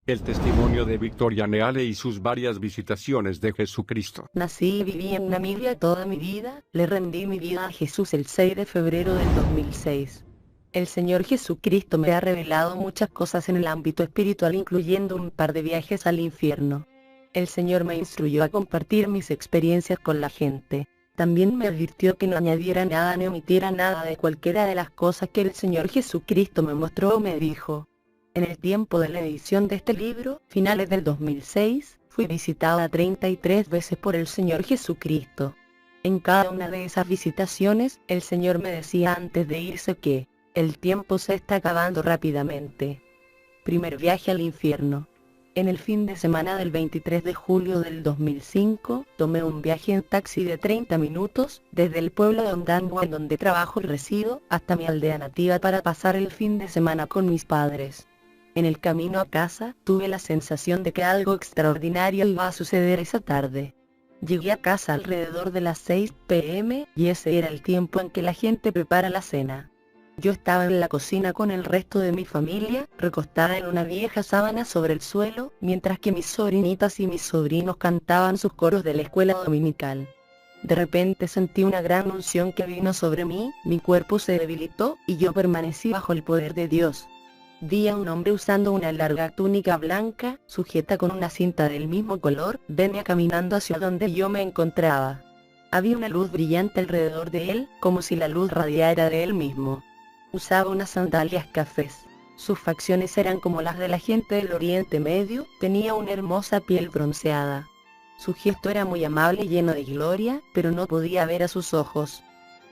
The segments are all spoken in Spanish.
El testimonio de Victoria Neale y sus varias visitaciones de Jesucristo. Nací y viví en Namibia toda mi vida, le rendí mi vida a Jesús el 6 de febrero del 2006. El Señor Jesucristo me ha revelado muchas cosas en el ámbito espiritual, incluyendo un par de viajes al infierno. El Señor me instruyó a compartir mis experiencias con la gente. También me advirtió que no añadiera nada ni omitiera nada de cualquiera de las cosas que el Señor Jesucristo me mostró o me dijo. En el tiempo de la edición de este libro, finales del 2006, fui visitada 33 veces por el Señor Jesucristo. En cada una de esas visitaciones, el Señor me decía antes de irse que el tiempo se está acabando rápidamente. Primer viaje al infierno. En el fin de semana del 23 de julio del 2005, tomé un viaje en taxi de 30 minutos, desde el pueblo de Ondangwa, en donde trabajo y resido, hasta mi aldea nativa para pasar el fin de semana con mis padres. En el camino a casa, tuve la sensación de que algo extraordinario iba a suceder esa tarde. Llegué a casa alrededor de las 6 p.m. y ese era el tiempo en que la gente prepara la cena. Yo estaba en la cocina con el resto de mi familia, recostada en una vieja sábana sobre el suelo, mientras que mis sobrinitas y mis sobrinos cantaban sus coros de la escuela dominical. De repente sentí una gran unción que vino sobre mí, mi cuerpo se debilitó y yo permanecí bajo el poder de Dios. Vi a un hombre usando una larga túnica blanca, sujeta con una cinta del mismo color, venía caminando hacia donde yo me encontraba. Había una luz brillante alrededor de él, como si la luz radiara de él mismo. Usaba unas sandalias cafés. Sus facciones eran como las de la gente del Oriente Medio, tenía una hermosa piel bronceada. Su gesto era muy amable y lleno de gloria, pero no podía ver a sus ojos.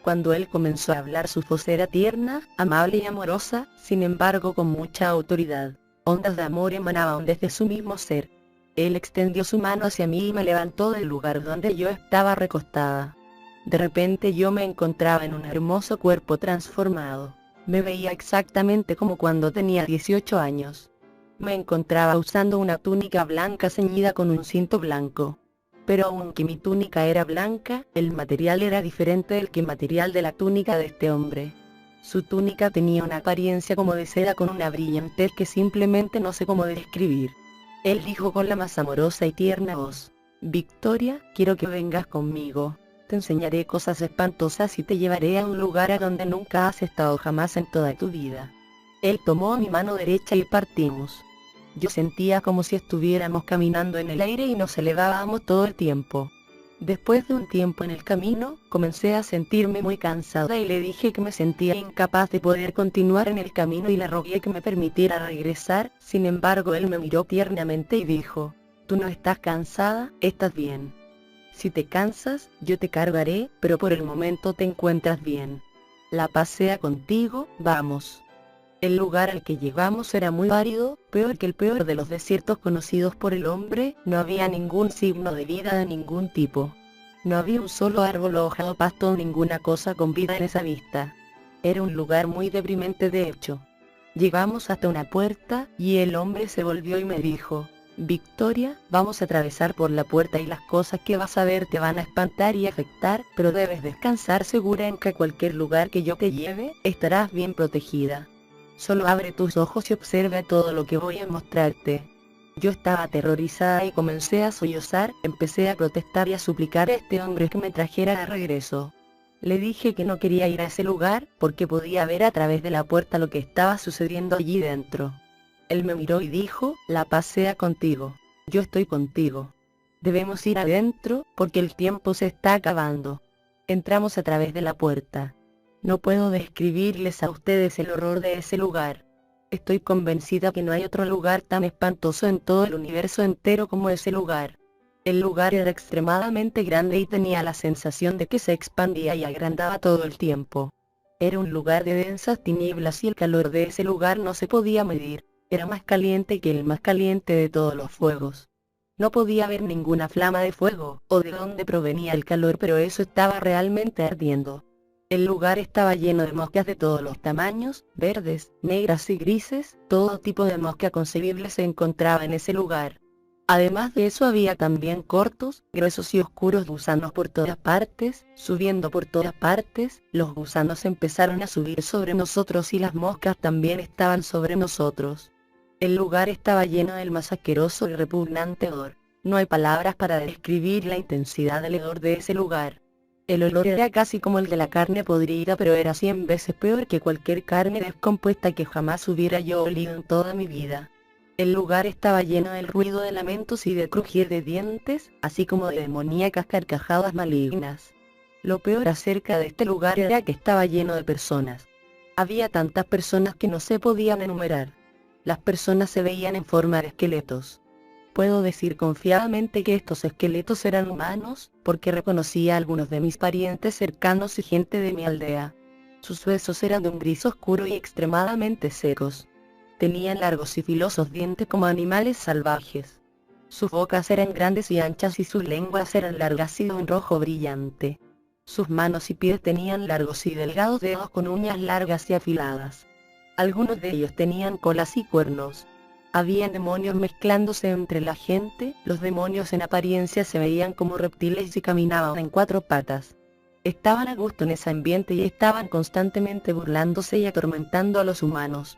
Cuando él comenzó a hablar, su voz era tierna, amable y amorosa, sin embargo con mucha autoridad. Ondas de amor emanaban desde su mismo ser. Él extendió su mano hacia mí y me levantó del lugar donde yo estaba recostada. De repente yo me encontraba en un hermoso cuerpo transformado. Me veía exactamente como cuando tenía 18 años. Me encontraba usando una túnica blanca ceñida con un cinto blanco. Pero aunque mi túnica era blanca, el material era diferente del material de la túnica de este hombre. Su túnica tenía una apariencia como de seda con una brillantez que simplemente no sé cómo describir. Él dijo con la más amorosa y tierna voz: «Victoria, quiero que vengas conmigo. Te enseñaré cosas espantosas y te llevaré a un lugar a donde nunca has estado jamás en toda tu vida». Él tomó mi mano derecha y partimos. Yo sentía como si estuviéramos caminando en el aire y nos elevábamos todo el tiempo. Después de un tiempo en el camino, comencé a sentirme muy cansada y le dije que me sentía incapaz de poder continuar en el camino y le rogué que me permitiera regresar. Sin embargo, él me miró tiernamente y dijo: «Tú no estás cansada, estás bien. Si te cansas, yo te cargaré, pero por el momento te encuentras bien. La paz sea contigo, vamos». El lugar al que llegamos era muy árido, peor que el peor de los desiertos conocidos por el hombre. No había ningún signo de vida de ningún tipo. No había un solo árbol, hoja o pasto o ninguna cosa con vida en esa vista. Era un lugar muy deprimente de hecho. Llegamos hasta una puerta, y el hombre se volvió y me dijo: «Victoria, vamos a atravesar por la puerta y las cosas que vas a ver te van a espantar y afectar, pero debes descansar segura en que cualquier lugar que yo te lleve, estarás bien protegida. Solo abre tus ojos y observa todo lo que voy a mostrarte». Yo estaba aterrorizada y comencé a sollozar, empecé a protestar y a suplicar a este hombre que me trajera de regreso. Le dije que no quería ir a ese lugar, porque podía ver a través de la puerta lo que estaba sucediendo allí dentro. Él me miró y dijo: «La paz sea contigo. Yo estoy contigo. Debemos ir adentro, porque el tiempo se está acabando». Entramos a través de la puerta. No puedo describirles a ustedes el horror de ese lugar. Estoy convencida que no hay otro lugar tan espantoso en todo el universo entero como ese lugar. El lugar era extremadamente grande y tenía la sensación de que se expandía y agrandaba todo el tiempo. Era un lugar de densas tinieblas y el calor de ese lugar no se podía medir. Era más caliente que el más caliente de todos los fuegos. No podía ver ninguna flama de fuego, o de dónde provenía el calor, pero eso estaba realmente ardiendo. El lugar estaba lleno de moscas de todos los tamaños, verdes, negras y grises. Todo tipo de mosca concebible se encontraba en ese lugar. Además de eso, había también cortos, gruesos y oscuros gusanos por todas partes, subiendo por todas partes. Los gusanos empezaron a subir sobre nosotros y las moscas también estaban sobre nosotros. El lugar estaba lleno del más asqueroso y repugnante olor. No hay palabras para describir la intensidad del hedor de ese lugar. El olor era casi como el de la carne podrida, pero era 100 veces peor que cualquier carne descompuesta que jamás hubiera yo olido en toda mi vida. El lugar estaba lleno del ruido de lamentos y de crujir de dientes, así como de demoníacas carcajadas malignas. Lo peor acerca de este lugar era que estaba lleno de personas. Había tantas personas que no se podían enumerar. Las personas se veían en forma de esqueletos. Puedo decir confiadamente que estos esqueletos eran humanos, porque reconocía a algunos de mis parientes cercanos y gente de mi aldea. Sus huesos eran de un gris oscuro y extremadamente secos. Tenían largos y filosos dientes como animales salvajes. Sus bocas eran grandes y anchas y sus lenguas eran largas y de un rojo brillante. Sus manos y pies tenían largos y delgados dedos con uñas largas y afiladas. Algunos de ellos tenían colas y cuernos. Habían demonios mezclándose entre la gente. Los demonios en apariencia se veían como reptiles y caminaban en 4 patas. Estaban a gusto en ese ambiente y estaban constantemente burlándose y atormentando a los humanos.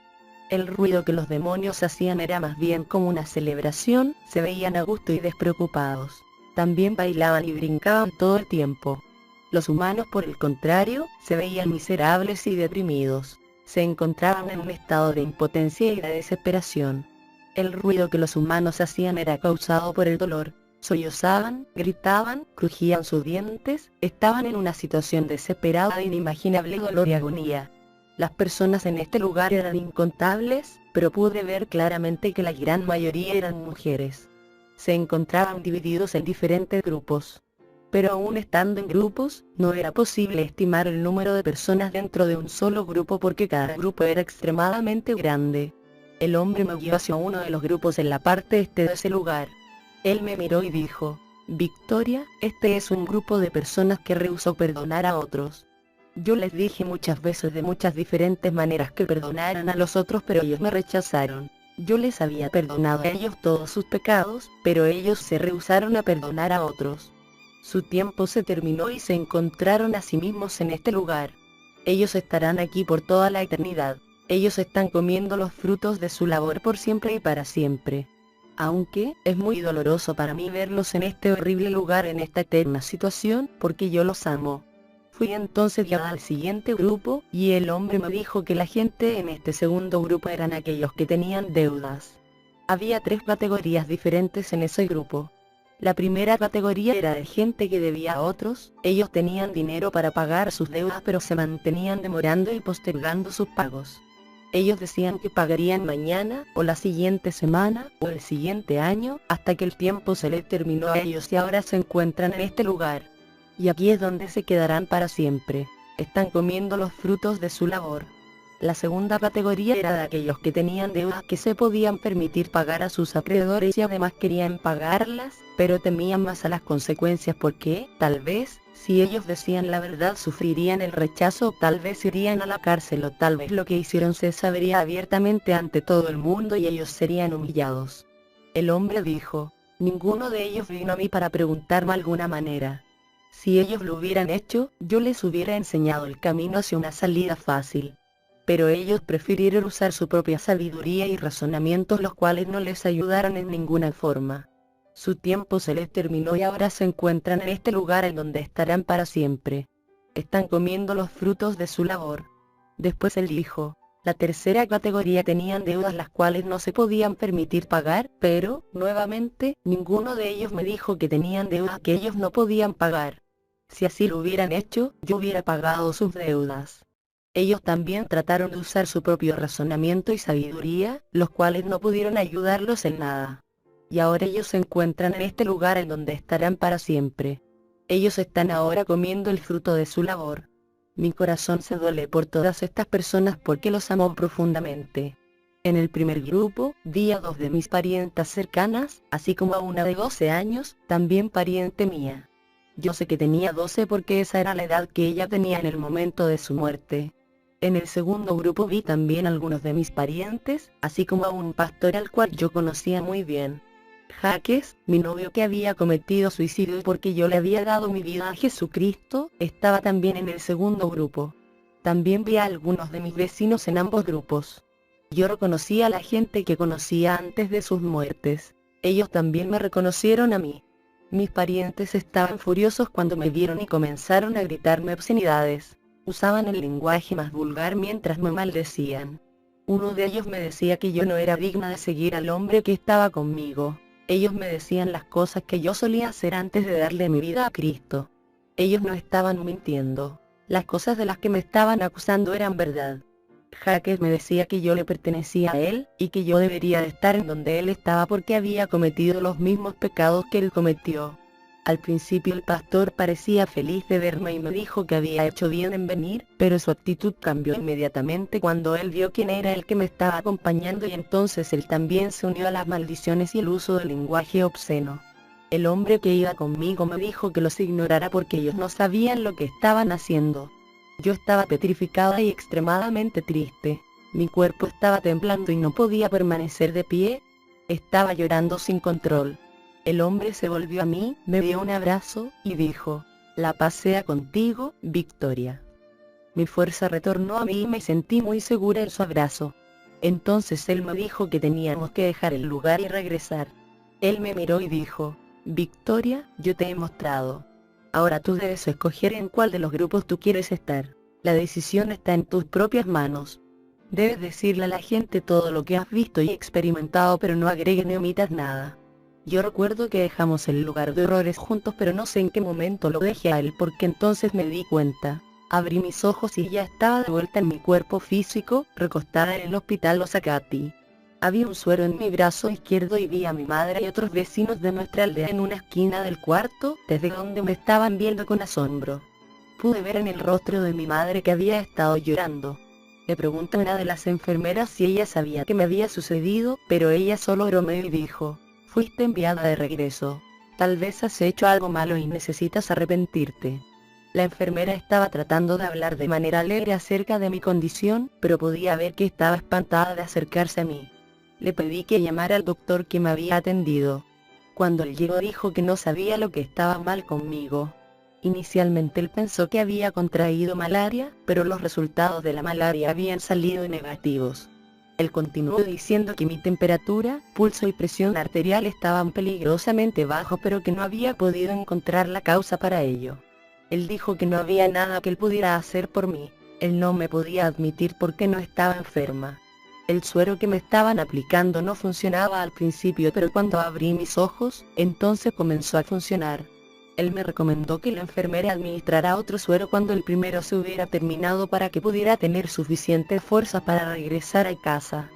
El ruido que los demonios hacían era más bien como una celebración. Se veían a gusto y despreocupados. También bailaban y brincaban todo el tiempo. Los humanos, por el contrario, se veían miserables y deprimidos. Se encontraban en un estado de impotencia y de desesperación. El ruido que los humanos hacían era causado por el dolor. Sollozaban, gritaban, crujían sus dientes, estaban en una situación desesperada de inimaginable dolor y agonía. Las personas en este lugar eran incontables, pero pude ver claramente que la gran mayoría eran mujeres. Se encontraban divididos en diferentes grupos. Pero aún estando en grupos, no era posible estimar el número de personas dentro de un solo grupo porque cada grupo era extremadamente grande. El hombre me guió hacia uno de los grupos en la parte este de ese lugar. Él me miró y dijo: Victoria, este es un grupo de personas que rehusó perdonar a otros. Yo les dije muchas veces de muchas diferentes maneras que perdonaran a los otros, pero ellos me rechazaron. Yo les había perdonado a ellos todos sus pecados, pero ellos se rehusaron a perdonar a otros. Su tiempo se terminó y se encontraron a sí mismos en este lugar. Ellos estarán aquí por toda la eternidad. Ellos están comiendo los frutos de su labor por siempre y para siempre. Aunque, es muy doloroso para mí verlos en este horrible lugar, en esta eterna situación, porque yo los amo. Fui entonces guiada al siguiente grupo, y el hombre me dijo que la gente en este segundo grupo eran aquellos que tenían deudas. Había 3 categorías diferentes en ese grupo. La primera categoría era de gente que debía a otros. Ellos tenían dinero para pagar sus deudas, pero se mantenían demorando y postergando sus pagos. Ellos decían que pagarían mañana, o la siguiente semana, o el siguiente año, hasta que el tiempo se les terminó a ellos y ahora se encuentran en este lugar. Y aquí es donde se quedarán para siempre. Están comiendo los frutos de su labor. La segunda categoría era de aquellos que tenían deudas que se podían permitir pagar a sus acreedores y además querían pagarlas, pero temían más a las consecuencias porque, tal vez, si ellos decían la verdad sufrirían el rechazo, tal vez irían a la cárcel o tal vez lo que hicieron se sabría abiertamente ante todo el mundo y ellos serían humillados. El hombre dijo: ninguno de ellos vino a mí para preguntarme alguna manera. Si ellos lo hubieran hecho, yo les hubiera enseñado el camino hacia una salida fácil. Pero ellos prefirieron usar su propia sabiduría y razonamientos, los cuales no les ayudaron en ninguna forma. Su tiempo se les terminó y ahora se encuentran en este lugar en donde estarán para siempre. Están comiendo los frutos de su labor. Después él dijo: la tercera categoría tenían deudas las cuales no se podían permitir pagar, pero, nuevamente, ninguno de ellos me dijo que tenían deudas que ellos no podían pagar. Si así lo hubieran hecho, yo hubiera pagado sus deudas. Ellos también trataron de usar su propio razonamiento y sabiduría, los cuales no pudieron ayudarlos en nada. Y ahora ellos se encuentran en este lugar en donde estarán para siempre. Ellos están ahora comiendo el fruto de su labor. Mi corazón se duele por todas estas personas porque los amo profundamente. En el primer grupo, vi a 2 de mis parientas cercanas, así como a una de 12 años, también pariente mía. Yo sé que tenía 12 porque esa era la edad que ella tenía en el momento de su muerte. En el segundo grupo vi también a algunos de mis parientes, así como a un pastor al cual yo conocía muy bien. Jaques, mi novio que había cometido suicidio porque yo le había dado mi vida a Jesucristo, estaba también en el segundo grupo. También vi a algunos de mis vecinos en ambos grupos. Yo reconocí a la gente que conocía antes de sus muertes. Ellos también me reconocieron a mí. Mis parientes estaban furiosos cuando me vieron y comenzaron a gritarme obscenidades. Usaban el lenguaje más vulgar mientras me maldecían. Uno de ellos me decía que yo no era digna de seguir al hombre que estaba conmigo. Ellos me decían las cosas que yo solía hacer antes de darle mi vida a Cristo. Ellos no estaban mintiendo. Las cosas de las que me estaban acusando eran verdad. Jaques me decía que yo le pertenecía a él, y que yo debería de estar en donde él estaba porque había cometido los mismos pecados que él cometió. Al principio el pastor parecía feliz de verme y me dijo que había hecho bien en venir, pero su actitud cambió inmediatamente cuando él vio quién era el que me estaba acompañando y entonces él también se unió a las maldiciones y el uso del lenguaje obsceno. El hombre que iba conmigo me dijo que los ignorara porque ellos no sabían lo que estaban haciendo. Yo estaba petrificada y extremadamente triste. Mi cuerpo estaba temblando y no podía permanecer de pie. Estaba llorando sin control. El hombre se volvió a mí, me dio un abrazo, y dijo: "La paz sea contigo, Victoria". Mi fuerza retornó a mí y me sentí muy segura en su abrazo. Entonces él me dijo que teníamos que dejar el lugar y regresar. Él me miró y dijo: "Victoria, yo te he mostrado. Ahora tú debes escoger en cuál de los grupos tú quieres estar. La decisión está en tus propias manos. Debes decirle a la gente todo lo que has visto y experimentado, pero no agregues ni omitas nada". Yo recuerdo que dejamos el lugar de horrores juntos, pero no sé en qué momento lo dejé a él porque entonces me di cuenta. Abrí mis ojos y ya estaba de vuelta en mi cuerpo físico, recostada en el hospital Osakati. Había un suero en mi brazo izquierdo y vi a mi madre y otros vecinos de nuestra aldea en una esquina del cuarto, desde donde me estaban viendo con asombro. Pude ver en el rostro de mi madre que había estado llorando. Le pregunté a una de las enfermeras si ella sabía qué me había sucedido, pero ella solo bromeó y dijo: "Fuiste enviada de regreso. Tal vez has hecho algo malo y necesitas arrepentirte". La enfermera estaba tratando de hablar de manera alegre acerca de mi condición, pero podía ver que estaba espantada de acercarse a mí. Le pedí que llamara al doctor que me había atendido. Cuando él llegó dijo que no sabía lo que estaba mal conmigo. Inicialmente él pensó que había contraído malaria, pero los resultados de la malaria habían salido negativos. Él continuó diciendo que mi temperatura, pulso y presión arterial estaban peligrosamente bajos, pero que no había podido encontrar la causa para ello. Él dijo que no había nada que él pudiera hacer por mí. Él no me podía admitir porque no estaba enferma. El suero que me estaban aplicando no funcionaba al principio, pero cuando abrí mis ojos, entonces comenzó a funcionar. Él me recomendó que la enfermera administrara otro suero cuando el primero se hubiera terminado para que pudiera tener suficiente fuerza para regresar a casa.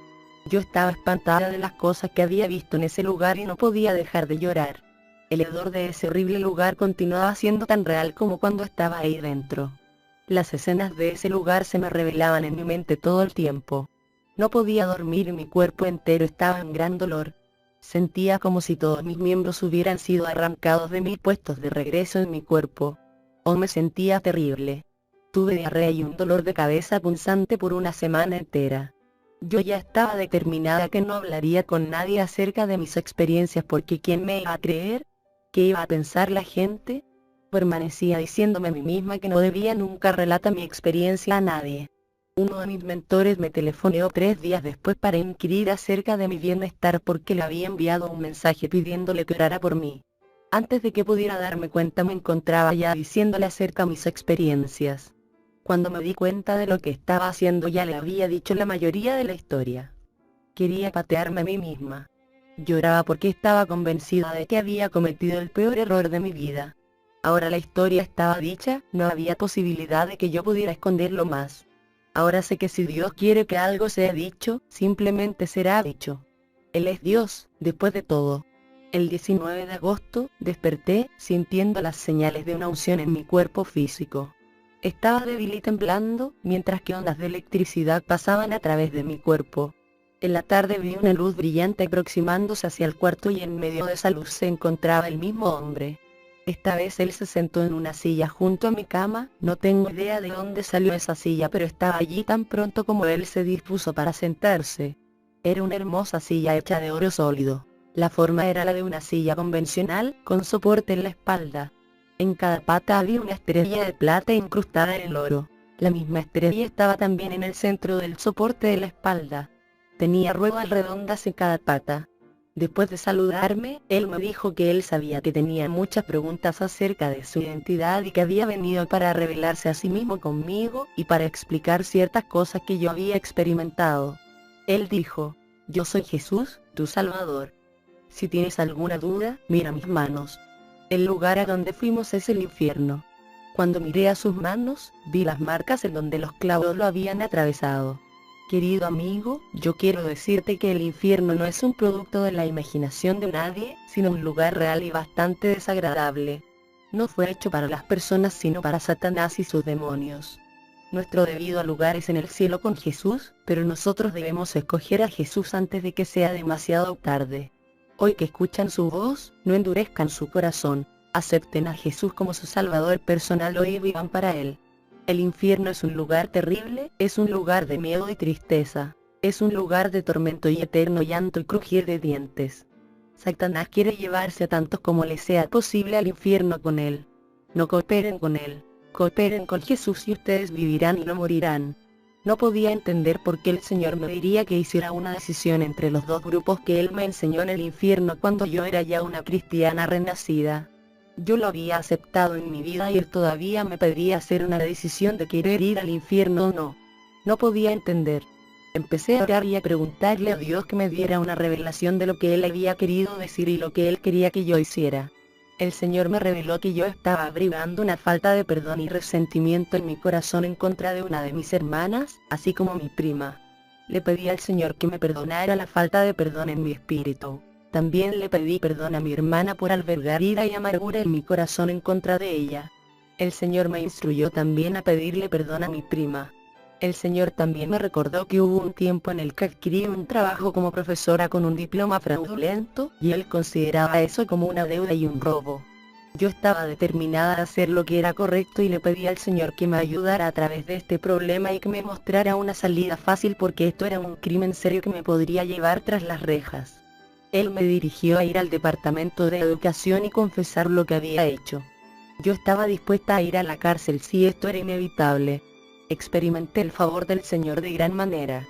Yo estaba espantada de las cosas que había visto en ese lugar y no podía dejar de llorar. El hedor de ese horrible lugar continuaba siendo tan real como cuando estaba ahí dentro. Las escenas de ese lugar se me revelaban en mi mente todo el tiempo. No podía dormir y mi cuerpo entero estaba en gran dolor. Sentía como si todos mis miembros hubieran sido arrancados de mí y puestos de regreso en mi cuerpo. Me sentía terrible. Tuve diarrea y un dolor de cabeza punzante por una semana entera. Yo ya estaba determinada que no hablaría con nadie acerca de mis experiencias porque ¿quién me iba a creer? ¿Qué iba a pensar la gente? Permanecía diciéndome a mí misma que no debía nunca relatar mi experiencia a nadie. Uno de mis mentores me telefoneó 3 días después para inquirir acerca de mi bienestar porque le había enviado un mensaje pidiéndole que orara por mí. Antes de que pudiera darme cuenta me encontraba ya diciéndole acerca de mis experiencias. Cuando me di cuenta de lo que estaba haciendo ya le había dicho la mayoría de la historia. Quería patearme a mí misma. Lloraba porque estaba convencida de que había cometido el peor error de mi vida. Ahora la historia estaba dicha, no había posibilidad de que yo pudiera esconderlo más. Ahora sé que si Dios quiere que algo sea dicho, simplemente será dicho. Él es Dios, después de todo. El 19 de agosto, desperté, sintiendo las señales de una unción en mi cuerpo físico. Estaba débil y temblando, mientras que ondas de electricidad pasaban a través de mi cuerpo. En la tarde vi una luz brillante aproximándose hacia el cuarto y en medio de esa luz se encontraba el mismo hombre. Esta vez él se sentó en una silla junto a mi cama, no tengo idea de dónde salió esa silla, pero estaba allí tan pronto como él se dispuso para sentarse. Era una hermosa silla hecha de oro sólido. La forma era la de una silla convencional, con soporte en la espalda. En cada pata había una estrella de plata incrustada en el oro. La misma estrella estaba también en el centro del soporte de la espalda. tenía ruedas redondas en cada pata. Después de saludarme, él me dijo que él sabía que tenía muchas preguntas acerca de su identidad y que había venido para revelarse a sí mismo conmigo y para explicar ciertas cosas que yo había experimentado. Él dijo: yo soy Jesús, tu Salvador. Si tienes alguna duda, mira mis manos. El lugar a donde fuimos es el infierno. Cuando miré a sus manos, vi las marcas en donde los clavos lo habían atravesado. Querido amigo, yo quiero decirte que el infierno no es un producto de la imaginación de nadie, sino un lugar real y bastante desagradable. No fue hecho para las personas sino para Satanás y sus demonios. Nuestro debido lugar es en el cielo con Jesús, pero nosotros debemos escoger a Jesús antes de que sea demasiado tarde. Hoy que escuchan su voz, no endurezcan su corazón, acepten a Jesús como su Salvador personal hoy y vivan para Él. El infierno es un lugar terrible, es un lugar de miedo y tristeza, es un lugar de tormento y eterno llanto y crujir de dientes. Satanás quiere llevarse a tantos como les sea posible al infierno con él. No cooperen con él, cooperen con Jesús y ustedes vivirán y no morirán. No podía entender por qué el Señor me diría que hiciera una decisión entre los dos grupos que Él me enseñó en el infierno cuando yo era ya una cristiana renacida. Yo lo había aceptado en mi vida y Él todavía me pedía hacer una decisión de querer ir al infierno o no. No podía entender. Empecé a orar y a preguntarle a Dios que me diera una revelación de lo que Él había querido decir y lo que Él quería que yo hiciera. El Señor me reveló que yo estaba abrigando una falta de perdón y resentimiento en mi corazón en contra de una de mis hermanas, así como mi prima. Le pedí al Señor que me perdonara la falta de perdón en mi espíritu. También le pedí perdón a mi hermana por albergar ira y amargura en mi corazón en contra de ella. El Señor me instruyó también a pedirle perdón a mi prima. El Señor también me recordó que hubo un tiempo en el que adquirí un trabajo como profesora con un diploma fraudulento, y Él consideraba eso como una deuda y un robo. Yo estaba determinada a hacer lo que era correcto y le pedí al Señor que me ayudara a través de este problema y que me mostrara una salida fácil porque esto era un crimen serio que me podría llevar tras las rejas. Él me dirigió a ir al departamento de educación y confesar lo que había hecho. Yo estaba dispuesta a ir a la cárcel si esto era inevitable. Experimenté el favor del Señor de gran manera.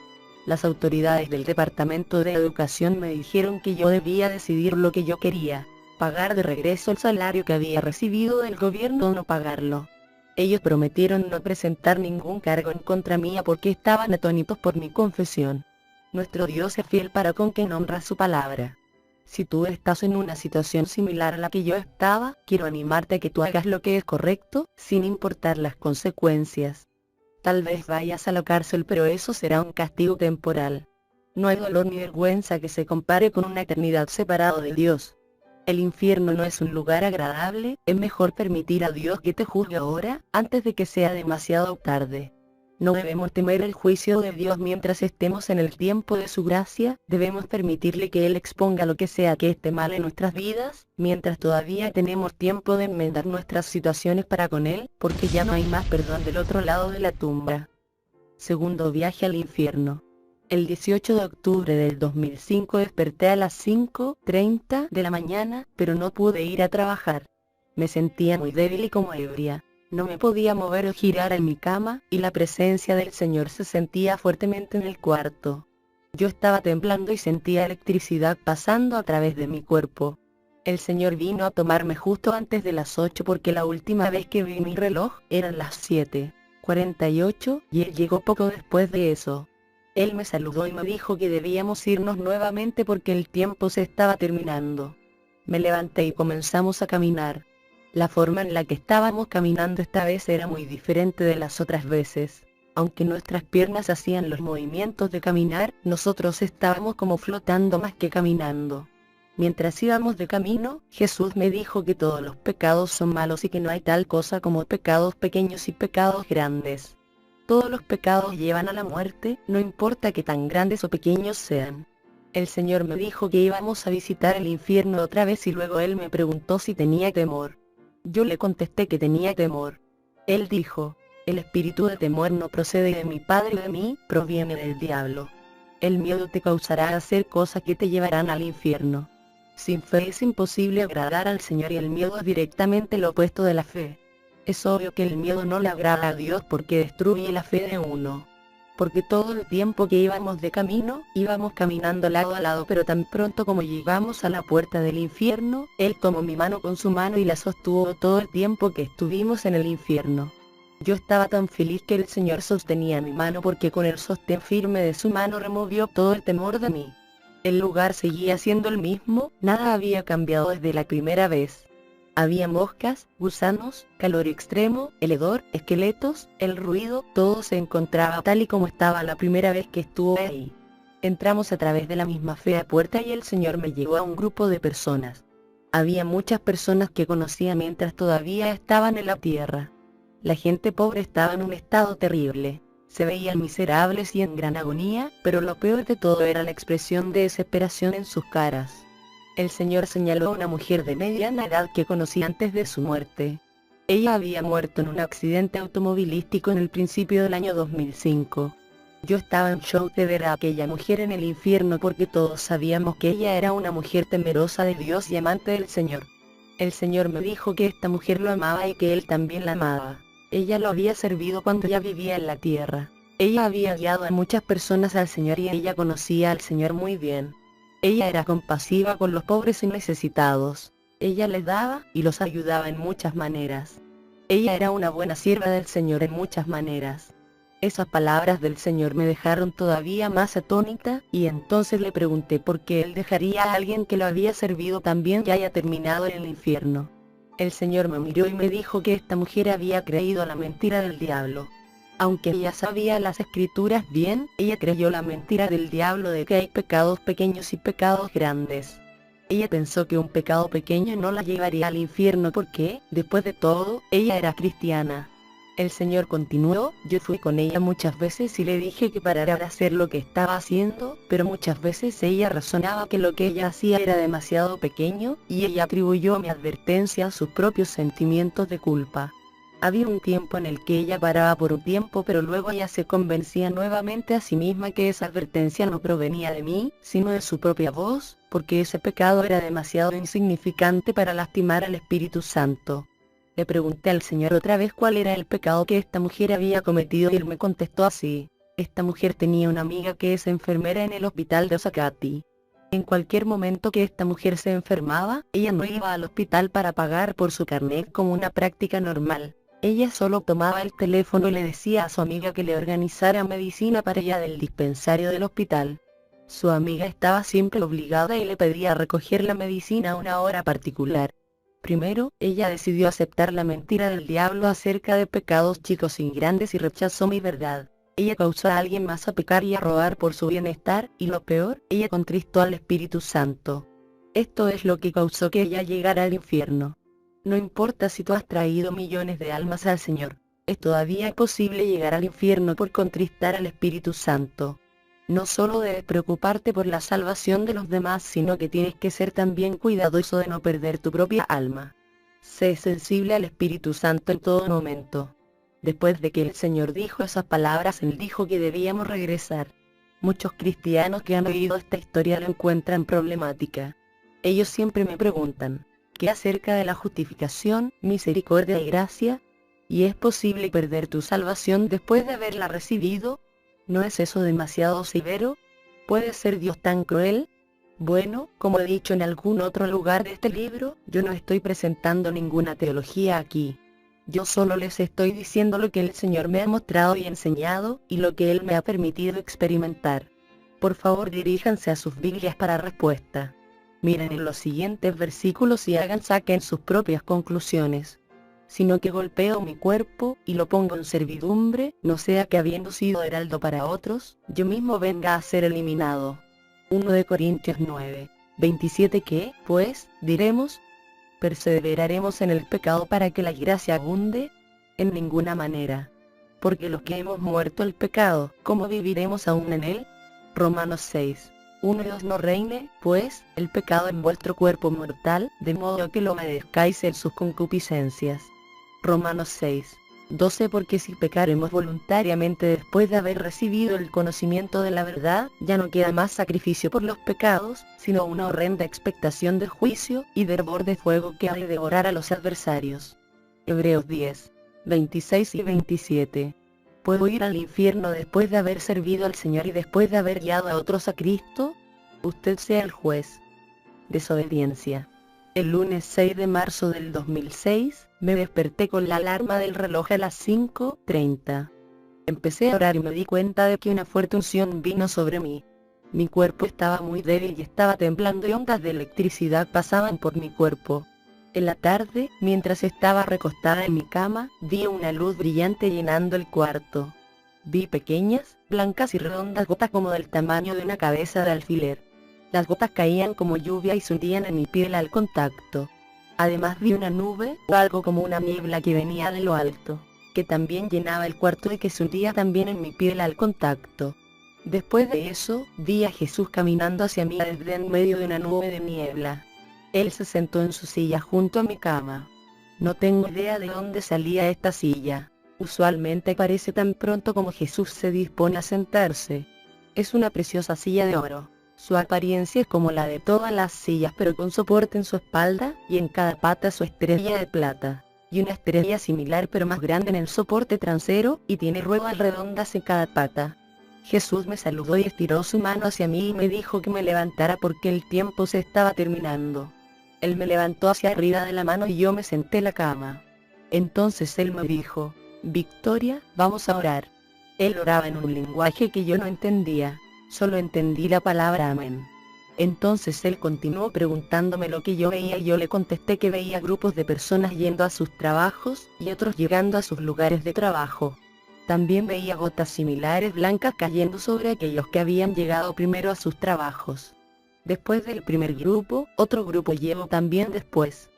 Las autoridades del departamento de educación me dijeron que yo debía decidir lo que yo quería, pagar de regreso el salario que había recibido del gobierno o no pagarlo. Ellos prometieron no presentar ningún cargo en contra mía porque estaban atónitos por mi confesión. Nuestro Dios es fiel para con quien honra su palabra. Si tú estás en una situación similar a la que yo estaba, quiero animarte a que tú hagas lo que es correcto, sin importar las consecuencias. Tal vez vayas a la cárcel, pero eso será un castigo temporal. No hay dolor ni vergüenza que se compare con una eternidad separado de Dios. El infierno no es un lugar agradable, es mejor permitir a Dios que te juzgue ahora, antes de que sea demasiado tarde. No debemos temer el juicio de Dios mientras estemos en el tiempo de su gracia, debemos permitirle que Él exponga lo que sea que esté mal en nuestras vidas, mientras todavía tenemos tiempo de enmendar nuestras situaciones para con Él, porque ya no hay más perdón del otro lado de la tumba. Segundo viaje al infierno. El 18 de octubre del 2005 desperté a las 5:30 de la mañana, pero no pude ir a trabajar. Me sentía muy débil y como ebria. No me podía mover o girar en mi cama, y la presencia del Señor se sentía fuertemente en el cuarto. Yo estaba temblando y sentía electricidad pasando a través de mi cuerpo. El Señor vino a tomarme justo antes de las 8 porque la última vez que vi mi reloj eran las 7:48 y Él llegó poco después de eso. Él me saludó y me dijo que debíamos irnos nuevamente porque el tiempo se estaba terminando. Me levanté y comenzamos a caminar. La forma en la que estábamos caminando esta vez era muy diferente de las otras veces. Aunque nuestras piernas hacían los movimientos de caminar, nosotros estábamos como flotando más que caminando. Mientras íbamos de camino, Jesús me dijo que todos los pecados son malos y que no hay tal cosa como pecados pequeños y pecados grandes. Todos los pecados llevan a la muerte, no importa que tan grandes o pequeños sean. El Señor me dijo que íbamos a visitar el infierno otra vez y luego Él me preguntó si tenía temor. Yo le contesté que tenía temor. Él dijo: el espíritu de temor no procede de mi Padre, de mí, proviene del diablo. El miedo te causará hacer cosas que te llevarán al infierno. Sin fe es imposible agradar al Señor y el miedo es directamente lo opuesto de la fe. Es obvio que el miedo no le agrada a Dios porque destruye la fe de uno. porque todo el tiempo que íbamos de camino, íbamos caminando lado a lado, pero tan pronto como llegamos a la puerta del infierno, él tomó mi mano con su mano y la sostuvo todo el tiempo que estuvimos en el infierno. Yo estaba tan feliz que el Señor sostenía mi mano porque con el sostén firme de su mano removió todo el temor de mí. El lugar seguía siendo el mismo, nada había cambiado desde la primera vez. Había moscas, gusanos, calor extremo, el hedor, esqueletos, el ruido, todo se encontraba tal y como estaba la primera vez que estuve ahí. Entramos a través de la misma fea puerta y el Señor me llevó a un grupo de personas. Había muchas personas que conocía mientras todavía estaban en la tierra. La gente pobre estaba en un estado terrible. Se veían miserables y en gran agonía, pero lo peor de todo era la expresión de desesperación en sus caras. El Señor señaló a una mujer de mediana edad que conocí antes de su muerte. Ella había muerto en un accidente automovilístico en el principio del año 2005. Yo estaba en shock de ver a aquella mujer en el infierno porque todos sabíamos que ella era una mujer temerosa de Dios y amante del Señor. El Señor me dijo que esta mujer lo amaba y que él también la amaba. Ella lo había servido cuando ya vivía en la tierra. Ella había guiado a muchas personas al Señor y ella conocía al Señor muy bien. Ella era compasiva con los pobres y necesitados. Ella les daba y los ayudaba en muchas maneras. Ella era una buena sierva del Señor en muchas maneras. Esas palabras del Señor me dejaron todavía más atónita, y entonces le pregunté por qué él dejaría a alguien que lo había servido también y haya terminado en el infierno. El Señor me miró y me dijo que esta mujer había creído la mentira del diablo. Aunque ella sabía las escrituras bien, ella creyó la mentira del diablo de que hay pecados pequeños y pecados grandes. Ella pensó que un pecado pequeño no la llevaría al infierno porque, después de todo, ella era cristiana. El Señor continuó, yo fui con ella muchas veces y le dije que parara de hacer lo que estaba haciendo, pero muchas veces ella razonaba que lo que ella hacía era demasiado pequeño, y ella atribuyó mi advertencia a sus propios sentimientos de culpa. Había un tiempo en el que ella paraba por un tiempo, pero luego ella se convencía nuevamente a sí misma que esa advertencia no provenía de mí, sino de su propia voz, porque ese pecado era demasiado insignificante para lastimar al Espíritu Santo. Le pregunté al Señor otra vez cuál era el pecado que esta mujer había cometido y él me contestó así: esta mujer tenía una amiga que es enfermera en el hospital de Osakati. En cualquier momento que esta mujer se enfermaba, ella no iba al hospital para pagar por su carnet como una práctica normal. Ella solo tomaba el teléfono y le decía a su amiga que le organizara medicina para ella del dispensario del hospital. Su amiga estaba siempre obligada y le pedía recoger la medicina a una hora particular. Primero, ella decidió aceptar la mentira del diablo acerca de pecados chicos y grandes y rechazó mi verdad. Ella causó a alguien más a pecar y a robar por su bienestar, y lo peor, ella contristó al Espíritu Santo. Esto es lo que causó que ella llegara al infierno. No importa si tú has traído millones de almas al Señor, es todavía posible llegar al infierno por contristar al Espíritu Santo. No solo debes preocuparte por la salvación de los demás, sino que tienes que ser también cuidadoso de no perder tu propia alma. Sé sensible al Espíritu Santo en todo momento. Después de que el Señor dijo esas palabras, Él dijo que debíamos regresar. Muchos cristianos que han oído esta historia lo encuentran problemática. Ellos siempre me preguntan: ¿qué acerca de la justificación, misericordia y gracia? ¿Y es posible perder tu salvación después de haberla recibido? ¿No es eso demasiado severo? ¿Puede ser Dios tan cruel? Bueno, como he dicho en algún otro lugar de este libro, yo no estoy presentando ninguna teología aquí. Yo solo les estoy diciendo lo que el Señor me ha mostrado y enseñado, y lo que Él me ha permitido experimentar. Por favor, diríjanse a sus Biblias para respuesta. Miren en los siguientes versículos y saquen sus propias conclusiones. Sino que golpeo mi cuerpo, y lo pongo en servidumbre, no sea que habiendo sido heraldo para otros, yo mismo venga a ser eliminado. 1 de Corintios 9, 27. ¿Qué, pues, diremos? ¿Perseveraremos en el pecado para que la gracia abunde? En ninguna manera. Porque los que hemos muerto al pecado, ¿cómo viviremos aún en él? Romanos 6, 1 y 2. No reine, pues, el pecado en vuestro cuerpo mortal, de modo que lo obedezcáis en sus concupiscencias. Romanos 6, 12. Porque si pecaremos voluntariamente después de haber recibido el conocimiento de la verdad, ya no queda más sacrificio por los pecados, sino una horrenda expectación de juicio, y de hervor de fuego que ha de devorar a los adversarios. Hebreos 10, 26 y 27. ¿Puedo ir al infierno después de haber servido al Señor y después de haber guiado a otros a Cristo? Usted sea el juez. Desobediencia. El lunes 6 de marzo del 2006, me desperté con la alarma del reloj a las 5:30. Empecé a orar y me di cuenta de que una fuerte unción vino sobre mí. Mi cuerpo estaba muy débil y estaba temblando y ondas de electricidad pasaban por mi cuerpo. En la tarde, mientras estaba recostada en mi cama, vi una luz brillante llenando el cuarto. Vi pequeñas, blancas y redondas gotas como del tamaño de una cabeza de alfiler. Las gotas caían como lluvia y se hundían en mi piel al contacto. Además vi una nube, o algo como una niebla que venía de lo alto, que también llenaba el cuarto y que se hundía también en mi piel al contacto. Después de eso, vi a Jesús caminando hacia mí desde en medio de una nube de niebla. Él se sentó en su silla junto a mi cama. No tengo idea de dónde salía esta silla. Usualmente aparece tan pronto como Jesús se dispone a sentarse. Es una preciosa silla de oro. Su apariencia es como la de todas las sillas, pero con soporte en su espalda, y en cada pata su estrella de plata, y una estrella similar pero más grande en el soporte trasero, y tiene ruedas redondas en cada pata. Jesús me saludó y estiró su mano hacia mí y me dijo que me levantara porque el tiempo se estaba terminando. Él me levantó hacia arriba de la mano y yo me senté en la cama. Entonces él me dijo: Victoria, vamos a orar. Él oraba en un lenguaje que yo no entendía. Solo entendí la palabra amén. Entonces él continuó preguntándome lo que yo veía y yo le contesté que veía grupos de personas yendo a sus trabajos, y otros llegando a sus lugares de trabajo. También veía gotas similares blancas cayendo sobre aquellos que habían llegado primero a sus trabajos. Después del primer grupo, otro grupo llegó también después.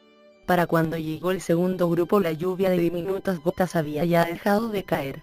Para cuando llegó el segundo grupo, la lluvia de diminutas gotas había ya dejado de caer.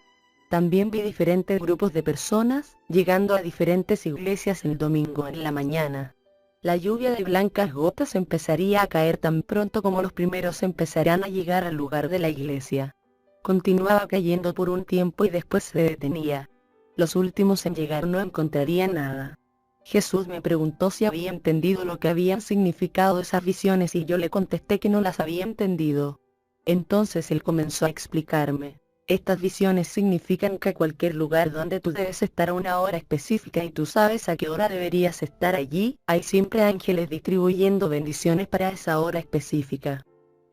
También vi diferentes grupos de personas, llegando a diferentes iglesias el domingo en la mañana. La lluvia de blancas gotas empezaría a caer tan pronto como los primeros empezarán a llegar al lugar de la iglesia. Continuaba cayendo por un tiempo y después se detenía. Los últimos en llegar no encontrarían nada. Jesús me preguntó si había entendido lo que habían significado esas visiones y yo le contesté que no las había entendido. Entonces él comenzó a explicarme. Estas visiones significan que a cualquier lugar donde tú debes estar a una hora específica y tú sabes a qué hora deberías estar allí, hay siempre ángeles distribuyendo bendiciones para esa hora específica.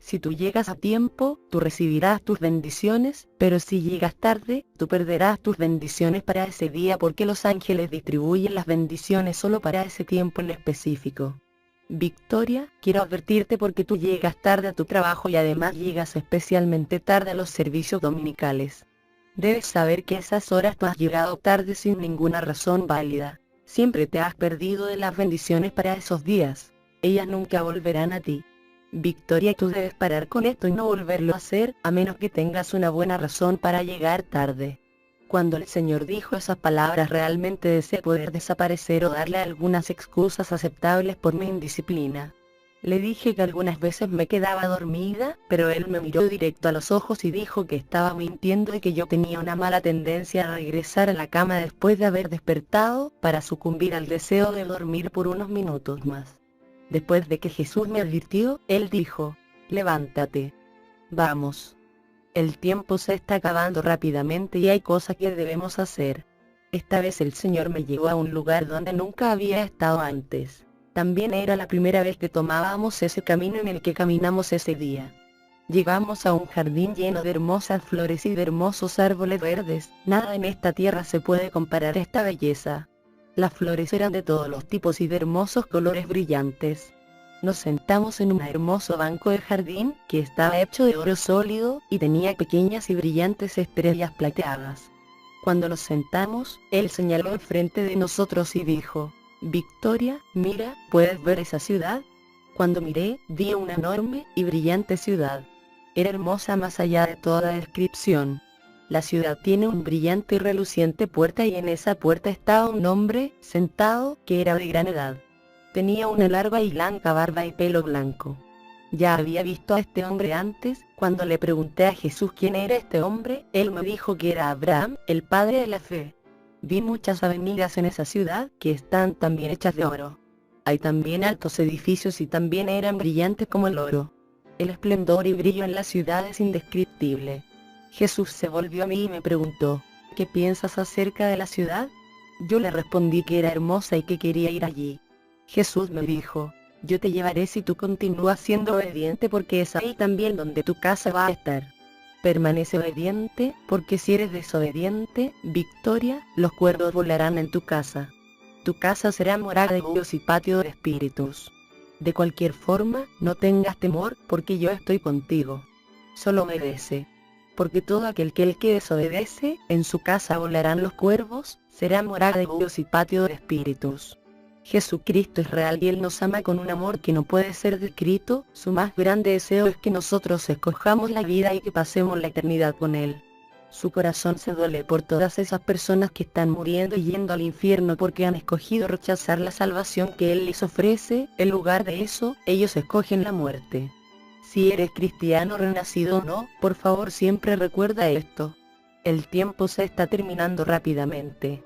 Si tú llegas a tiempo, tú recibirás tus bendiciones, pero si llegas tarde, tú perderás tus bendiciones para ese día porque los ángeles distribuyen las bendiciones solo para ese tiempo en específico. Victoria, quiero advertirte porque tú llegas tarde a tu trabajo y además llegas especialmente tarde a los servicios dominicales. Debes saber que esas horas tú has llegado tarde sin ninguna razón válida. Siempre te has perdido de las bendiciones para esos días. Ellas nunca volverán a ti. Victoria, tú debes parar con esto y no volverlo a hacer, a menos que tengas una buena razón para llegar tarde. Cuando el Señor dijo esas palabras realmente deseé poder desaparecer o darle algunas excusas aceptables por mi indisciplina. Le dije que algunas veces me quedaba dormida, pero él me miró directo a los ojos y dijo que estaba mintiendo y que yo tenía una mala tendencia a regresar a la cama después de haber despertado, para sucumbir al deseo de dormir por unos minutos más. Después de que Jesús me advirtió, él dijo: levántate. Vamos. El tiempo se está acabando rápidamente y hay cosas que debemos hacer. Esta vez el Señor me llevó a un lugar donde nunca había estado antes. También era la primera vez que tomábamos ese camino en el que caminamos ese día. Llegamos a un jardín lleno de hermosas flores y de hermosos árboles verdes. Nada en esta tierra se puede comparar a esta belleza. Las flores eran de todos los tipos y de hermosos colores brillantes. Nos sentamos en un hermoso banco de jardín, que estaba hecho de oro sólido, y tenía pequeñas y brillantes estrellas plateadas. Cuando nos sentamos, él señaló enfrente de nosotros y dijo: Victoria, mira, ¿puedes ver esa ciudad? Cuando miré, vi una enorme y brillante ciudad. Era hermosa más allá de toda descripción. La ciudad tiene un brillante y reluciente puerta y en esa puerta estaba un hombre, sentado, que era de gran edad. Tenía una larga y blanca barba y pelo blanco. Ya había visto a este hombre antes. Cuando le pregunté a Jesús quién era este hombre, él me dijo que era Abraham, el padre de la fe. Vi muchas avenidas en esa ciudad, que están también hechas de oro. Hay también altos edificios y también eran brillantes como el oro. El esplendor y brillo en la ciudad es indescriptible. Jesús se volvió a mí y me preguntó: ¿qué piensas acerca de la ciudad? Yo le respondí que era hermosa y que quería ir allí. Jesús me dijo, yo te llevaré si tú continúas siendo obediente, porque es ahí también donde tu casa va a estar. Permanece obediente, porque si eres desobediente, Victoria, los cuervos volarán en tu casa. Tu casa será morada de búhos y patio de espíritus. De cualquier forma, no tengas temor, porque yo estoy contigo. Solo obedece. Porque todo aquel que desobedece, en su casa volarán los cuervos, será morada de búhos y patio de espíritus. Jesucristo es real y Él nos ama con un amor que no puede ser descrito. Su más grande deseo es que nosotros escojamos la vida y que pasemos la eternidad con Él. Su corazón se duele por todas esas personas que están muriendo y yendo al infierno porque han escogido rechazar la salvación que Él les ofrece. En lugar de eso, ellos escogen la muerte. Si eres cristiano renacido o no, por favor siempre recuerda esto. El tiempo se está terminando rápidamente.